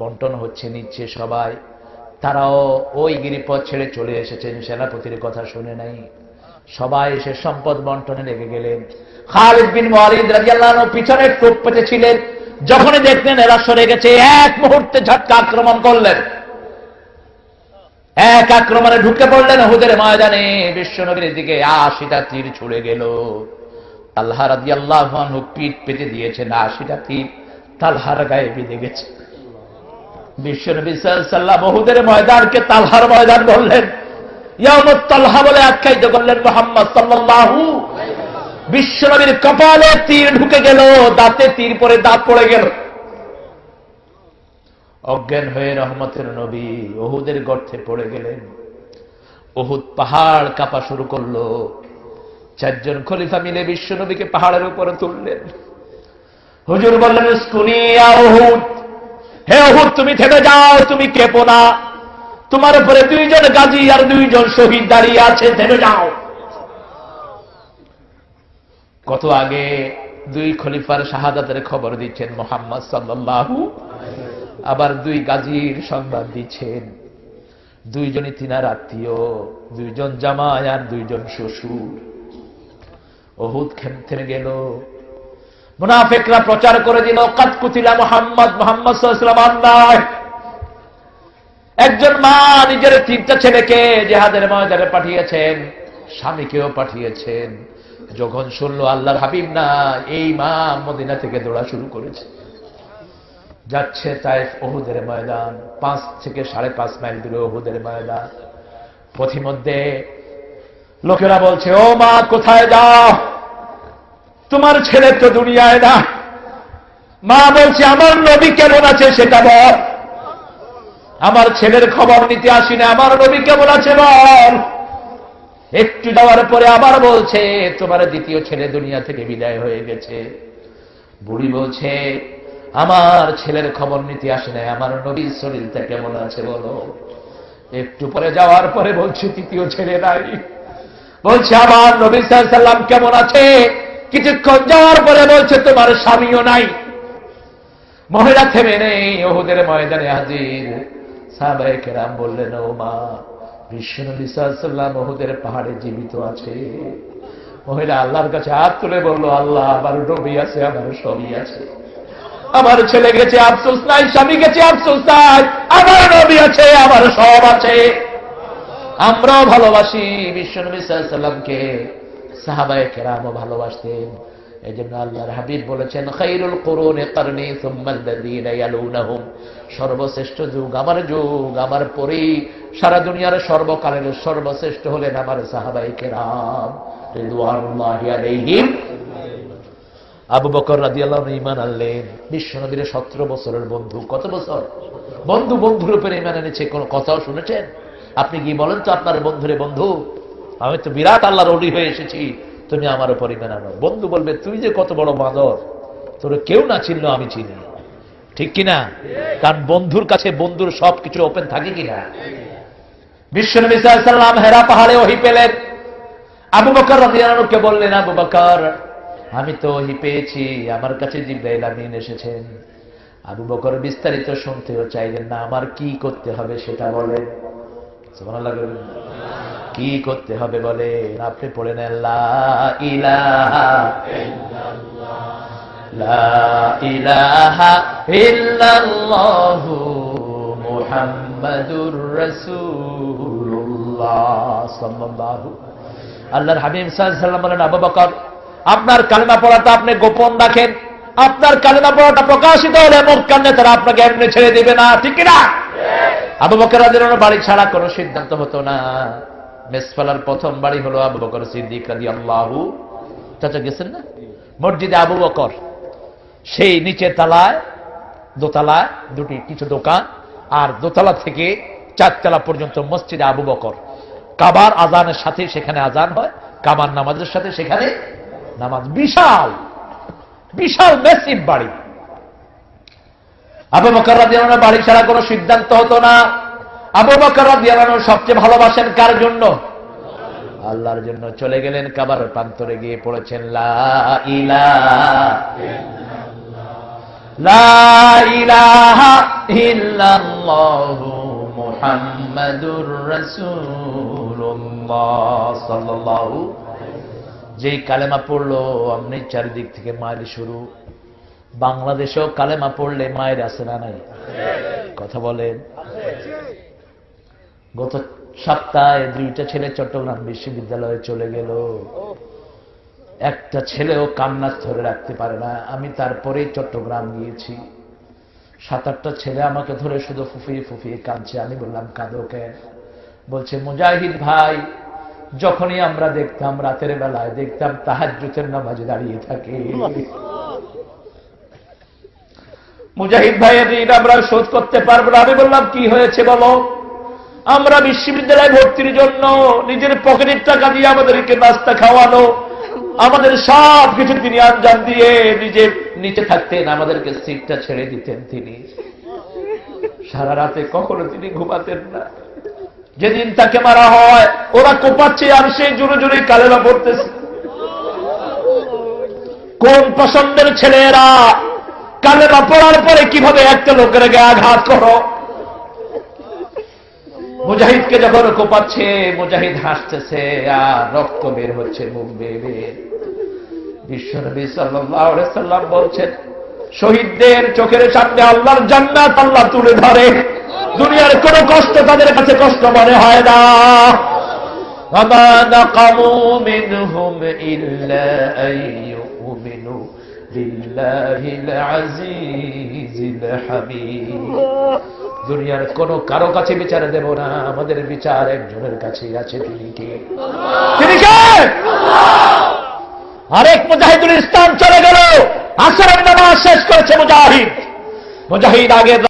বন্টন হচ্ছে, নিচ্ছে সবাই। তারাও ওই গিরিপথ ছেড়ে চলে এসেছেন, সেনাপতির কথা শুনে নাই। সবাই এসে সম্পদ বন্টনে লেগে গেলেন। খালিদ বিন ওয়ালিদ রাদিয়াল্লাহু আনহু পিছনে টোপ পেতেছিলেন। যখনই দেখলেন এরা সরে গেছে, এক মুহূর্তে ঝটকা আক্রমণ করলেন। এক আক্রমণে ঢুকে পড়লেন উহুদের ময়দানে। বিশ্বনবীর দিকে ৮০টা তীর ছুড়ে গেল। তালহা রাদিয়াল্লাহু আনহু পিঠ পেতে দিয়েছেন, ৮০টা তীর তালহার গায়ে বিঁধে গেছে। বিশ্বনবী সাল্লাল্লাহু আলাইহি ওয়াসাল্লাম উহুদের ময়দানকে তালহার ময়দান বললেন, ইয়াউমুত তালহা বলে আখ্যায়িত করলেন মুহাম্মদ সাল্লাল্লাহু। বিশ্বনবীর কপালে তীর ঢুকে গেল, দাঁতে তীর পরে দাঁত পড়ে গেল। অজ্ঞান হয়ে রহমতের নবী উহুদের গর্তে পড়ে গেলেন। উহুদ পাহাড় কাঁপা শুরু করলো। ৪ জন খলিফা মিলে বিশ্বনবীকে পাহাড়ের উপরে তুললেন। হুজুর বললেন, উসকুনি ইয়া উহুদ, হে উহুদ তুমি থেমে যাও, তুমি কেঁপো না, তোমার উপরে 2 জন গাজী আর 2 জন শহীদ দাঁড়িয়ে আছে, থেমে যাও। কত আগে 2 খলিফার শাহাদাতের খবর দিচ্ছেন মুহাম্মদ সাল্লাল্লাহু, আবার 2 গাজীর সংবাদ দিচ্ছেন। 2 জনই তিনার আত্মীয়, 2 জন জামাই আর 2 জন শ্বশুর। উহুদ থেমে গেল। মুনাফিকরা প্রচার করে দিল, কাদ কুতিলা মুহাম্মদ, মুহাম্মদ সাল্লাল্লাহু আলাইহি ওয়াসাল্লাম নয়। একজন মা নিজের 3টা ছেলেকে জিহাদের ময়দানে পাঠিয়েছেন, স্বামীকেও পাঠিয়েছেন। যখন শুনলো আল্লাহর হাবিব না, এই মা মদিনা থেকে দৌড়া শুরু করেছে। যাচ্ছে তাইফ উহুদের ময়দান, 5 থেকে 5.5 মাইল দূরে উহুদের ময়দান। পথিমধ্যে লোকেরা বলছে, ও মা কোথায় যাও, তোমার ছেলে তো দুনিয়ায় না। মা বলছে, আমার নবী কেমন আছে সেটা বল, আমার ছেলের খবর নিতে আসি না, আমার নবী কেমন আছে বল। একটু যাওয়ার পরে আবার বলছে, তোমার দ্বিতীয় ছেলে দুনিয়া থেকে বিদায় হয়ে গেছে। বুড়ি বলছে, আমার ছেলের খবর নিতে আসে নাই, আমার নবীর শরীরটা কেমন আছে বলো। একটু পরে যাওয়ার পরে বলছে, তৃতীয় ছেলে নাই। বলছে, আমার নবী সাল্লাল্লাহু আলাইহি ওয়াসাল্লাম কেমন আছে। কিছুক্ষণ যাওয়ার পরে বলছে, তোমার স্বামীও নাই। মহিলা থেমে নেই, উহুদের ময়দানে হাজির। সাহাবায়ে কেরাম বললেন, ও মা, বিশ্বনবী সাল্লাল্লাহু আলাইহি ওয়াসাল্লাম উহুদের পাহাড়ে জীবিত আছে। মহিলা আল্লাহর কাছে হাত তুলে বলল, আল্লাহ, আমার নবী আছে, আমার সবই আছে। আমার ছেলে গেছে আফসোস নাই, স্বামী গেছে আফসোস নাই, আমার নবী আছে, আমার সব আছে। আমরাও ভালোবাসি বিশ্বনবী সাল্লাল্লাহু আলাইহি ওয়াসাল্লামকে, সাহাবায়ে কেরামও ভালোবাসতেন। এই জন্য আল্লাহর হাবিব বলেছেন, খায়রুল কুরুনি কারনি সুম্মা আল্লাযীনা ইয়ালুনাহুম, সর্বশ্রেষ্ঠ যুগ আমার যুগ, আমার পরেই সারা দুনিয়ার সর্বকালের সর্বশ্রেষ্ঠ হলেন আমার সাহাবায়ে কেরাম রিদওয়ানুল্লাহি আলাইহিম। আবু বকর রাদিয়াল্লাহু আনহু ঈমান আনলেন। বিশ্বনবীর 17 বছরের বন্ধু, কত বছর বন্ধু, বন্ধুর উপরে ঈমান এনেছে। কোন কথাও শুনেছেন আপনি? কি বলেন তো আপনার বন্ধুরে, বন্ধু আমি তো বিরাট আল্লাহর ওলি হয়ে এসেছি, তুমি আমার উপর ঈমান আনো। বন্ধু বলবে, তুই যে কত বড় বাঁদর, তোর কেউ না চিনল আমি চিনি, ঠিক কিনা? কারণ বন্ধুর কাছে বন্ধুর সবকিছু ওপেন থাকে কিনা। বিশ্বনবী সাল্লাল্লাহু আলাইহি ওয়াসাল্লাম হেরা পাহাড়ে ওহী পেলেন। আবু বকর রাদিয়াল্লাহু আনহু কে বললেন, আবু বকর, আমি তো ওহী পেয়েছি, আমার কাছে জিবরাইল আমিন এসেছেন। আবু বকর বিস্তারিত শুনতেও চাইলেন না। আমার কি করতে হবে সেটা বলেন। সুবহানাল্লাহ, কি করতে হবে বলে। আপনি পড়ে নেন, লা ইলাহা ইল্লাল্লাহ, লা ইলাহা ইল্লাল্লাহু মুহাম্মাদুর রাসূলুল্লাহ সাল্লাল্লাহু। আল্লাহর হাবিব সাল্লাল্লাহু আলাইহি ওয়াসাল্লাম বলেন, আবু বকর, আপনার কালেমা পড়াটা আপনি গোপন রাখেন। আপনার কালেমা পড়াটা প্রকাশিত হলে মক্কার নেতারা আপনাকে এমনি ছেড়ে দিবে না, ঠিক কিনা? আবু বকর রাদিয়াল্লাহু আনহু বাড়ি ছাড়া কোনো সিদ্ধান্ত হতো না। মেসফালার প্রথম বাড়ি হলো আবু বকর সিদ্দিক রাদিয়াল্লাহু। চাচা গেছেন না মসজিদে আবু বকর, সেই নিচে তালায়, দোতলায় দুটি কিছু দোকান, আর দোতলা থেকে 4 তলা পর্যন্ত মসজিদে আবু বকর। কাবার আজানের সাথে সেখানে আজান হয়, কাবার নামাজের সাথে সেখানে নামাজ। বিশাল বিশাল মেসিভ বাড়ি। আবু বকর রাদিয়াল্লাহু আনহু বাড়ি ছাড়া কোনো সিদ্ধান্ত হতো না। আবু বকর রাদিয়াল্লাহু আনহু সবচেয়ে ভালোবাসেন কার জন্য? আল্লাহর জন্য। চলে গেলেন কাবার প্রান্তরে, গিয়ে পড়েছেন, লা ইলাহা ইল্লাল্লাহ, লা ইলাহা ইল্লাল্লাহু মুহাম্মাদুর রাসূলুল্লাহ সাল্লাল্লাহু। যেই কালেমা পড়লো অমনি চারিদিক থেকে মায়ের শুরু। বাংলাদেশেও কালেমা পড়লে মায়ের আছে না নাই? কথা বলেন। গত সপ্তাহে 2টা ছেলে চট্টগ্রাম বিশ্ববিদ্যালয়ে চলে গেল। একটা ছেলেও কান্না ধরে রাখতে পারে না। আমি তারপরেই চট্টগ্রাম গিয়েছি। 7-8টা ছেলে আমাকে ধরে শুধু ফুফিয়ে ফুফিয়ে কাঁদছে। আমি বললাম কাঁদো কেন? বলছে মুজাহিদ ভাই, যখনই আমরা দেখতাম রাতের বেলায় দেখতাম তাহাজ্জুদের নামাজে দাঁড়িয়ে থাকে। মুজাহিদ ভাইয়ের ঋণ আমরা শোধ করতে পারবো না। আমি বললাম কি হয়েছে বলো? আমরা বিশ্ববিদ্যালয়ে ভর্তির জন্য নিজের পকেটের টাকা দিয়ে আমাদেরকে নাস্তা খাওয়ানো, আমাদের সব কিছু তিনি আঞ্জাম দিয়ে নিজে নিচে থাকতেন, আমাদেরকে সিটটা ছেড়ে দিতেন তিনি। সারা রাতে কখনো তিনি ঘুমাতেন না। যেদিন তাকে মারা হয় ওরা কোপাচ্ছে আর সে জোরে জোরে কালেমা পড়তেছে। কোন পছন্দের ছেলেরা কালেমা পড়ার পরে কিভাবে একটা লোকের গায়ে আঘাত করো। মুজাহিদকে যখন কোপাচ্ছে মুজাহিদ হাসতেছে আর রক্ত বের হচ্ছে মুখ বেয়ে বেয়ে। বিশ্বনবী সাল্লাল্লাহু আলাইহি সাল্লাম বলছেন, শহীদদের চোখের সামনে আল্লাহর জান্নাত আল্লাহ তুলে ধরে। দুনিয়ার কোন কষ্ট তাদের কাছে কষ্ট মনে হয় না। ওয়ামা নাকামু মিনহুম ইল্লা আইয়ুমিনু বিল্লাহিল আজিজিল হামিদ। দুনিয়ার কোন কারো কাছে বিচার দেব না, আমাদের বিচার একজনের কাছেই আছে। তিনি কে? তিনি কে? আরেক মুজাহিদুল ইসলাম চলে গেল, আসরের নামাজ শেষ করেছে মুজাহিদ। মুজাহিদ আগে